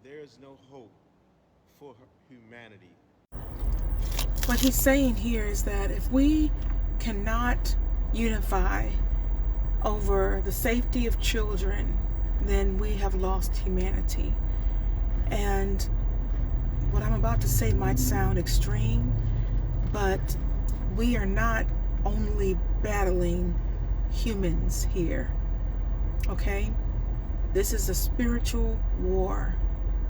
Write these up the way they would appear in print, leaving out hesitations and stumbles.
there is no hope for humanity. What he's saying here is that if we cannot unify over the safety of children, then we have lost humanity. And what I'm about to say might sound extreme, but we are not only battling humans here, okay? This is a spiritual war,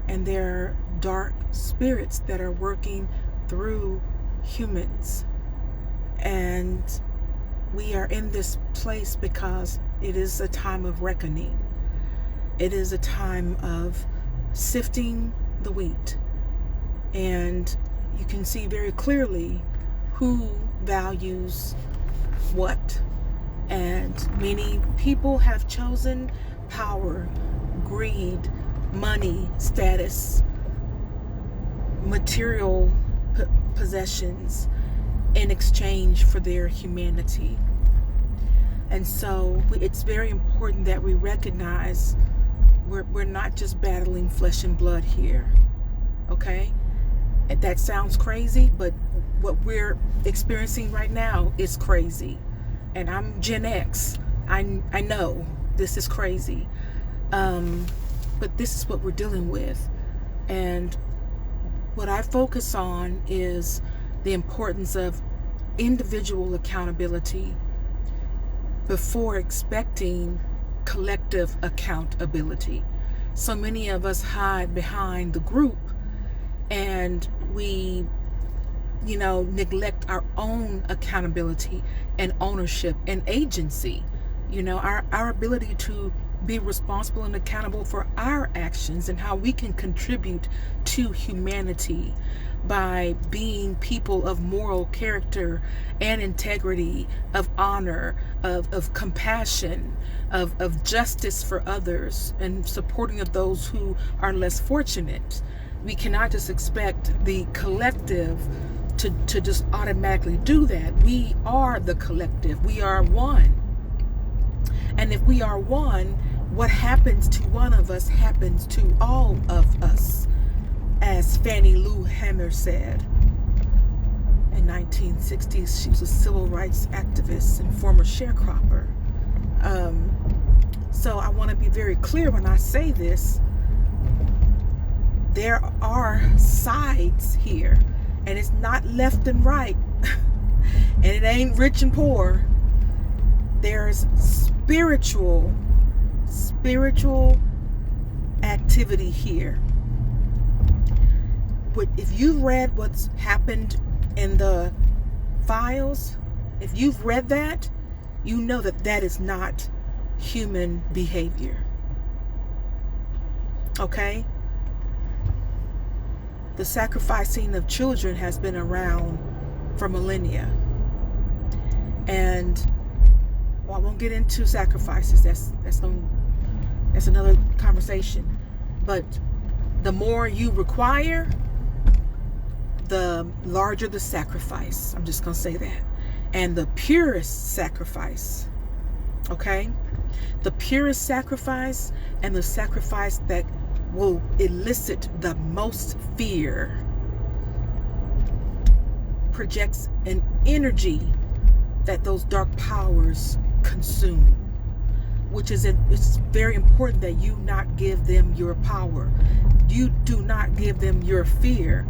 and there are dark spirits that are working through humans. And we are in this place because it is a time of reckoning. It is a time of sifting the wheat. And you can see very clearly who values what. And many people have chosen power, greed, money, status, material possessions in exchange for their humanity. And so it's very important that we recognize we're not just battling flesh and blood here, okay? And that sounds crazy, but what we're experiencing right now is crazy. And I'm Gen X. I know this is crazy. But this is what we're dealing with. And what I focus on is the importance of individual accountability before expecting collective accountability. So many of us hide behind the group, and we neglect our own accountability and ownership and agency. Our ability to be responsible and accountable for our actions and how we can contribute to humanity by being people of moral character and integrity, of honor, of compassion, of justice for others, and supporting of those who are less fortunate. We cannot just expect the collective to just automatically do that. We are the collective. We are one. And if we are one, what happens to one of us happens to all of us, as Fannie Lou Hamer said. In 1960s, she was a civil rights activist and former sharecropper. So I want to be very clear when I say this. There are sides here, and it's not left and right, and it ain't rich and poor. There's spiritual activity here. But if you've read what's happened in the files, if you've read that, you know that is not human behavior. Okay? The sacrificing of children has been around for millennia. And I won't get into sacrifices. That's another conversation. But the more you require, the larger the sacrifice. I'm just going to say that. And the purest sacrifice, okay? The purest sacrifice and the sacrifice that will elicit the most fear projects an energy that those dark powers consume, which is it's very important that you not give them your power. You do not give them your fear.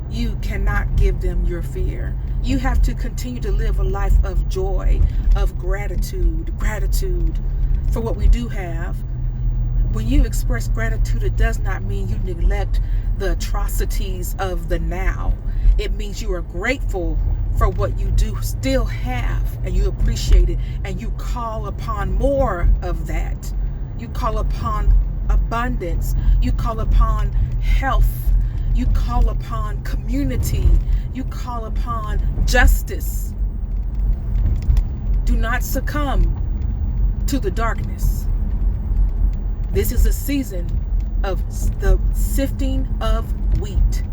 You cannot give them your fear. You have to continue to live a life of joy, of gratitude for what we do have. When you express gratitude, it does not mean you neglect the atrocities of the now. It means you are grateful for what you do still have, and you appreciate it, and you call upon more of that. You call upon abundance. You call upon health. You call upon community. You call upon justice. Do not succumb to the darkness. This is a season of the sifting of wheat.